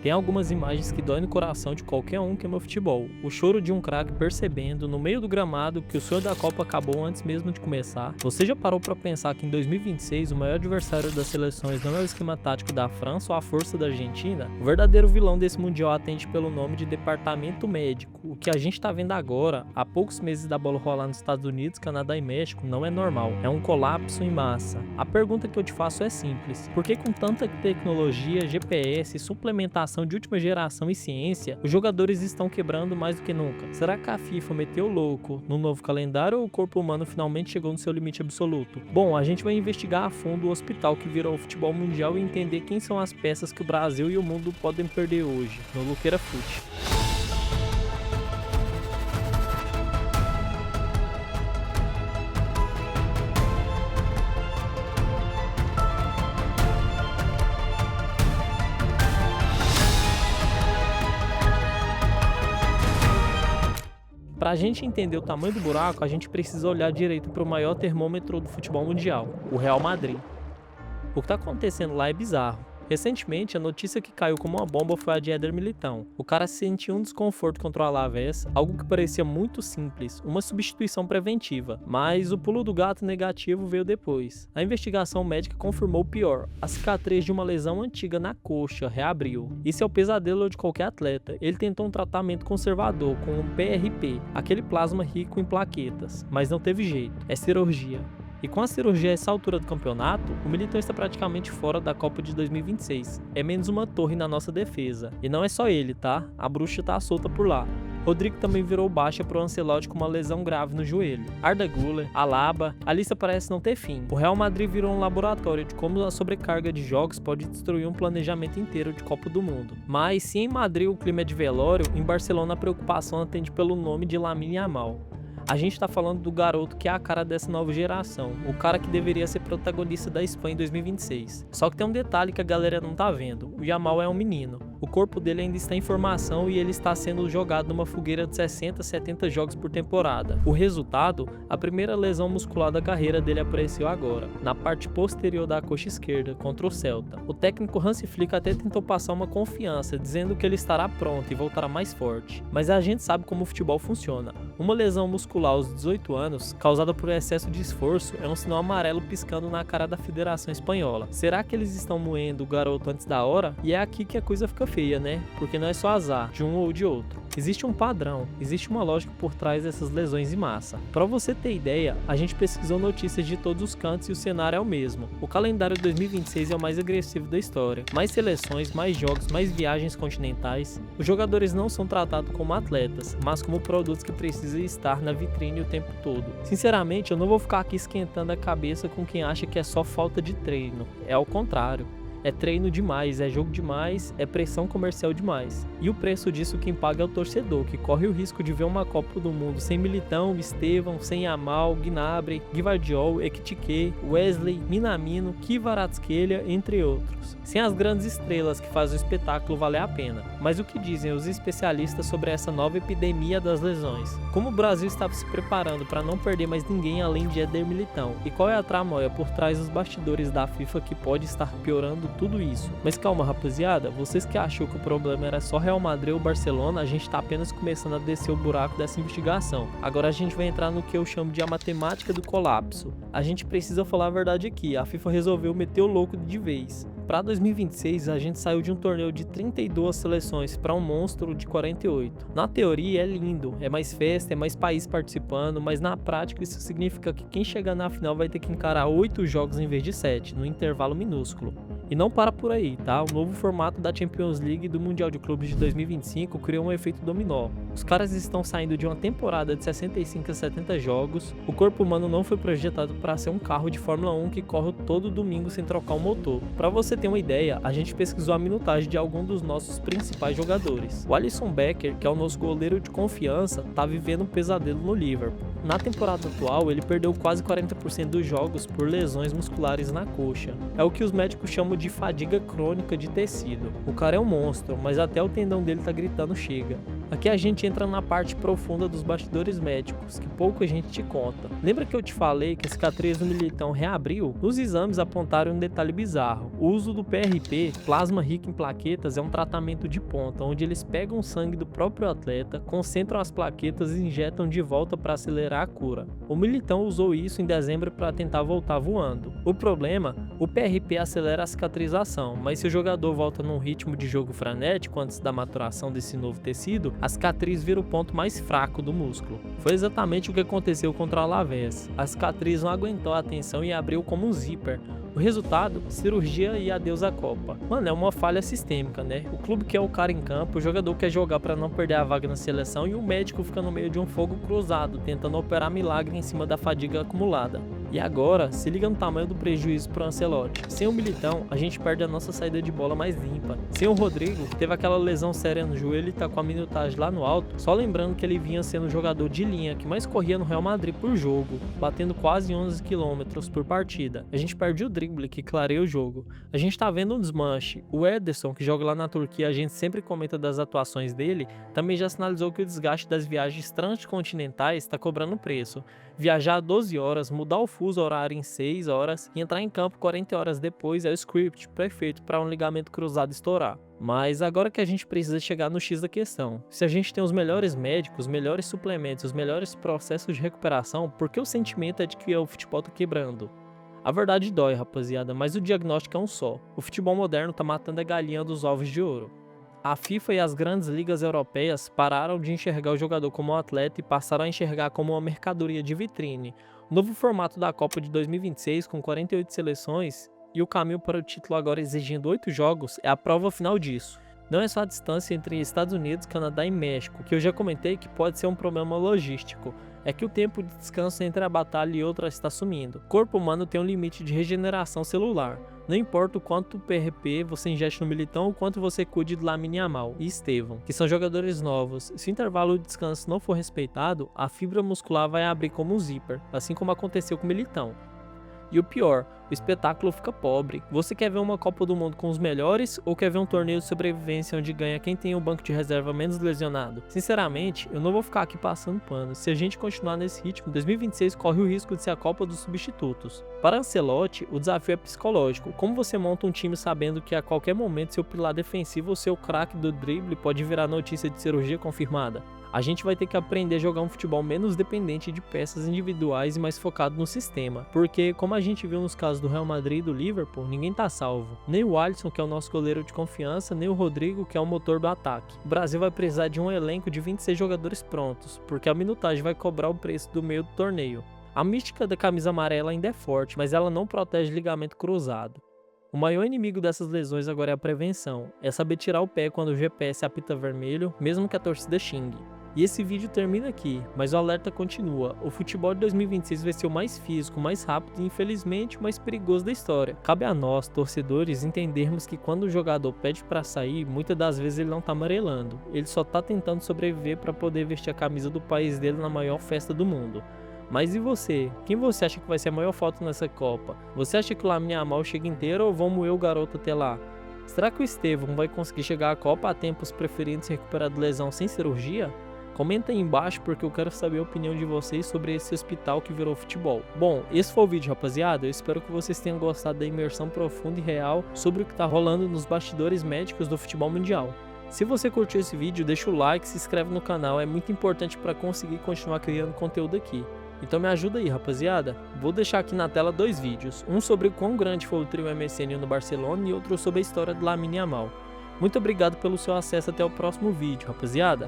Tem algumas imagens que doem no coração de qualquer um que ama futebol. O choro de um craque percebendo, no meio do gramado, que o sonho da Copa acabou antes mesmo de começar. Você já parou pra pensar que em 2026 o maior adversário das seleções não é o esquema tático da França ou a força da Argentina? O verdadeiro vilão desse Mundial atende pelo nome de Departamento Médico. O que a gente tá vendo agora, há poucos meses da bola rolar nos Estados Unidos, Canadá e México, não é normal. É um colapso em massa. A pergunta que eu te faço é simples. Por que com tanta tecnologia, GPS, suplementação de última geração e ciência, os jogadores estão quebrando mais do que nunca? Será que a FIFA meteu louco no novo calendário ou o corpo humano finalmente chegou no seu limite absoluto? Bom, a gente vai investigar a fundo o hospital que virou o futebol mundial e entender quem são as peças que o Brasil e o mundo podem perder hoje, no Luqueira Fute. Para a gente entender o tamanho do buraco, a gente precisa olhar direito para o maior termômetro do futebol mundial, o Real Madrid. O que está acontecendo lá é bizarro. Recentemente, a notícia que caiu como uma bomba foi a de Éder Militão. O cara sentiu um desconforto contra o Alavés, algo que parecia muito simples, uma substituição preventiva, mas o pulo do gato negativo veio depois. A investigação médica confirmou o pior: a cicatriz de uma lesão antiga na coxa reabriu. Isso é o pesadelo de qualquer atleta. Ele tentou um tratamento conservador com um PRP, aquele plasma rico em plaquetas, mas não teve jeito, é cirurgia. E com a cirurgia a essa altura do campeonato, o Militão está praticamente fora da Copa de 2026. É menos uma torre na nossa defesa. E não é só ele, tá? A bruxa tá solta por lá. Rodrigo também virou baixa pro Ancelotti com uma lesão grave no joelho. Arda Güler, Alaba, a lista parece não ter fim. O Real Madrid virou um laboratório de como a sobrecarga de jogos pode destruir um planejamento inteiro de Copa do Mundo. Mas se em Madrid o clima é de velório, em Barcelona a preocupação atende pelo nome de Lamine Yamal. A gente tá falando do garoto que é a cara dessa nova geração, o cara que deveria ser protagonista da Espanha em 2026. Só que tem um detalhe que a galera não tá vendo: o Yamal é um menino. O corpo dele ainda está em formação e ele está sendo jogado numa fogueira de 60, 70 jogos por temporada. O resultado? A primeira lesão muscular da carreira dele apareceu agora, na parte posterior da coxa esquerda, contra o Celta. O técnico Hansi Flick até tentou passar uma confiança, dizendo que ele estará pronto e voltará mais forte. Mas a gente sabe como o futebol funciona. Uma lesão muscular aos 18 anos, causada por excesso de esforço, é um sinal amarelo piscando na cara da Federação Espanhola. Será que eles estão moendo o garoto antes da hora? E é aqui que a coisa fica feia, né? Porque não é só azar, de um ou de outro. Existe um padrão, existe uma lógica por trás dessas lesões em massa. Para você ter ideia, a gente pesquisou notícias de todos os cantos e o cenário é o mesmo. O calendário de 2026 é o mais agressivo da história. Mais seleções, mais jogos, mais viagens continentais. Os jogadores não são tratados como atletas, mas como produtos que precisam estar na vitrine o tempo todo. Sinceramente, eu não vou ficar aqui esquentando a cabeça com quem acha que é só falta de treino. É ao contrário. É treino demais, é jogo demais, é pressão comercial demais. E o preço disso quem paga é o torcedor, que corre o risco de ver uma Copa do Mundo sem Militão, Estevão, sem Yamal, Gnabry, Gvardiol, Ekitike, Wesley, Minamino, Kvaratskhelia, entre outros. Sem as grandes estrelas que fazem o espetáculo valer a pena. Mas o que dizem os especialistas sobre essa nova epidemia das lesões? Como o Brasil estava se preparando para não perder mais ninguém além de Éder Militão? E qual é a tramóia por trás dos bastidores da FIFA que pode estar piorando tudo isso? Mas calma, rapaziada, vocês que achou que o problema era só Real Madrid ou Barcelona, a gente tá apenas começando a descer o buraco dessa investigação. Agora a gente vai entrar no que eu chamo de a matemática do colapso. A gente precisa falar a verdade aqui, a FIFA resolveu meter o louco de vez. Para 2026, a gente saiu de um torneio de 32 seleções para um monstro de 48. Na teoria é lindo, é mais festa, é mais país participando, mas na prática isso significa que quem chegar na final vai ter que encarar 8 jogos em vez de 7, num intervalo minúsculo. E não para por aí, tá? O novo formato da Champions League e do Mundial de Clubes de 2025 criou um efeito dominó. Os caras estão saindo de uma temporada de 65 a 70 jogos. O corpo humano não foi projetado para ser um carro de Fórmula 1 que corre todo domingo sem trocar o motor. Para você ter uma ideia, a gente pesquisou a minutagem de alguns dos nossos principais jogadores. O Alisson Becker, que é o nosso goleiro de confiança, tá vivendo um pesadelo no Liverpool. Na temporada atual, ele perdeu quase 40% dos jogos por lesões musculares na coxa. É o que os médicos chamam de fadiga crônica de tecido. O cara é um monstro, mas até o tendão dele tá gritando chega. Aqui a gente entra na parte profunda dos bastidores médicos, que pouco a gente te conta. Lembra que eu te falei que a cicatriz do Militão reabriu? Os exames apontaram um detalhe bizarro. O uso do PRP, plasma rico em plaquetas, é um tratamento de ponta, onde eles pegam o sangue do próprio atleta, concentram as plaquetas e injetam de volta para acelerar a cura. O Militão usou isso em dezembro para tentar voltar voando. O problema, o PRP acelera a cicatrização, mas se o jogador volta num ritmo de jogo frenético antes da maturação desse novo tecido, a cicatriz vira o ponto mais fraco do músculo. Foi exatamente o que aconteceu contra o Alavés. A cicatriz não aguentou a tensão e abriu como um zíper. O resultado? Cirurgia e adeus à Copa. Mano, é uma falha sistêmica, né? O clube quer o cara em campo, o jogador quer jogar para não perder a vaga na seleção e o médico fica no meio de um fogo cruzado, tentando operar milagre em cima da fadiga acumulada. E agora, se liga no tamanho do prejuízo pro Ancelotti. Sem o Militão, a gente perde a nossa saída de bola mais limpa. Sem o Rodrigo, que teve aquela lesão séria no joelho e tá com a minutagem lá no alto, só lembrando que ele vinha sendo o jogador de linha que mais corria no Real Madrid por jogo, batendo quase 11 km por partida. A gente perde o drible, que clareia o jogo. A gente tá vendo um desmanche. O Ederson, que joga lá na Turquia, a gente sempre comenta das atuações dele, também já sinalizou que o desgaste das viagens transcontinentais tá cobrando preço. Viajar 12 horas, mudar o fuso horário em 6 horas e entrar em campo 40 horas depois é o script perfeito para um ligamento cruzado estourar. Mas agora que a gente precisa chegar no X da questão, se a gente tem os melhores médicos, os melhores suplementos, os melhores processos de recuperação, por que o sentimento é de que o futebol tá quebrando? A verdade dói, rapaziada, mas o diagnóstico é um só. O futebol moderno tá matando a galinha dos ovos de ouro. A FIFA e as grandes ligas europeias pararam de enxergar o jogador como um atleta e passaram a enxergar como uma mercadoria de vitrine. O novo formato da Copa de 2026, com 48 seleções, e o caminho para o título agora exigindo 8 jogos, é a prova final disso. Não é só a distância entre Estados Unidos, Canadá e México, que eu já comentei que pode ser um problema logístico. É que o tempo de descanso entre a batalha e outra está sumindo. O corpo humano tem um limite de regeneração celular. Não importa o quanto PRP você ingeste no Militão ou quanto você cuide do Lamine Yamal e Estevão, que são jogadores novos. Se o intervalo de descanso não for respeitado, a fibra muscular vai abrir como um zíper, assim como aconteceu com o Militão. E o pior, o espetáculo fica pobre. Você quer ver uma Copa do Mundo com os melhores ou quer ver um torneio de sobrevivência onde ganha quem tem um banco de reserva menos lesionado? Sinceramente, eu não vou ficar aqui passando pano. Se a gente continuar nesse ritmo, 2026 corre o risco de ser a Copa dos substitutos. Para Ancelotti, o desafio é psicológico. Como você monta um time sabendo que a qualquer momento seu pilar defensivo ou seu craque do drible pode virar notícia de cirurgia confirmada? A gente vai ter que aprender a jogar um futebol menos dependente de peças individuais e mais focado no sistema, porque como a gente viu nos casos do Real Madrid e do Liverpool, ninguém tá salvo. Nem o Alisson, que é o nosso goleiro de confiança, nem o Rodrigo, que é o motor do ataque. O Brasil vai precisar de um elenco de 26 jogadores prontos, porque a minutagem vai cobrar o preço do meio do torneio. A mística da camisa amarela ainda é forte, mas ela não protege ligamento cruzado. O maior inimigo dessas lesões agora é a prevenção, é saber tirar o pé quando o GPS apita vermelho, mesmo que a torcida xingue. E esse vídeo termina aqui, mas o alerta continua. O futebol de 2026 vai ser o mais físico, mais rápido e infelizmente o mais perigoso da história. Cabe a nós, torcedores, entendermos que quando o jogador pede para sair, muitas das vezes ele não tá amarelando. Ele só tá tentando sobreviver para poder vestir a camisa do país dele na maior festa do mundo. Mas e você? Quem você acha que vai ser a maior foto nessa Copa? Você acha que o Lamine Yamal chega inteiro ou vão moer o garoto até lá? Será que o Estevão vai conseguir chegar à Copa a tempos preferindo se recuperar de lesão sem cirurgia? Comenta aí embaixo porque eu quero saber a opinião de vocês sobre esse hospital que virou futebol. Bom, esse foi o vídeo, rapaziada. Eu espero que vocês tenham gostado da imersão profunda e real sobre o que tá rolando nos bastidores médicos do futebol mundial. Se você curtiu esse vídeo, deixa o like, se inscreve no canal, é muito importante para conseguir continuar criando conteúdo aqui. Então me ajuda aí, rapaziada. Vou deixar aqui na tela 2 vídeos, um sobre o quão grande foi o trio MSN no Barcelona e outro sobre a história do Lamine Yamal. Muito obrigado pelo seu acesso, até o próximo vídeo, rapaziada.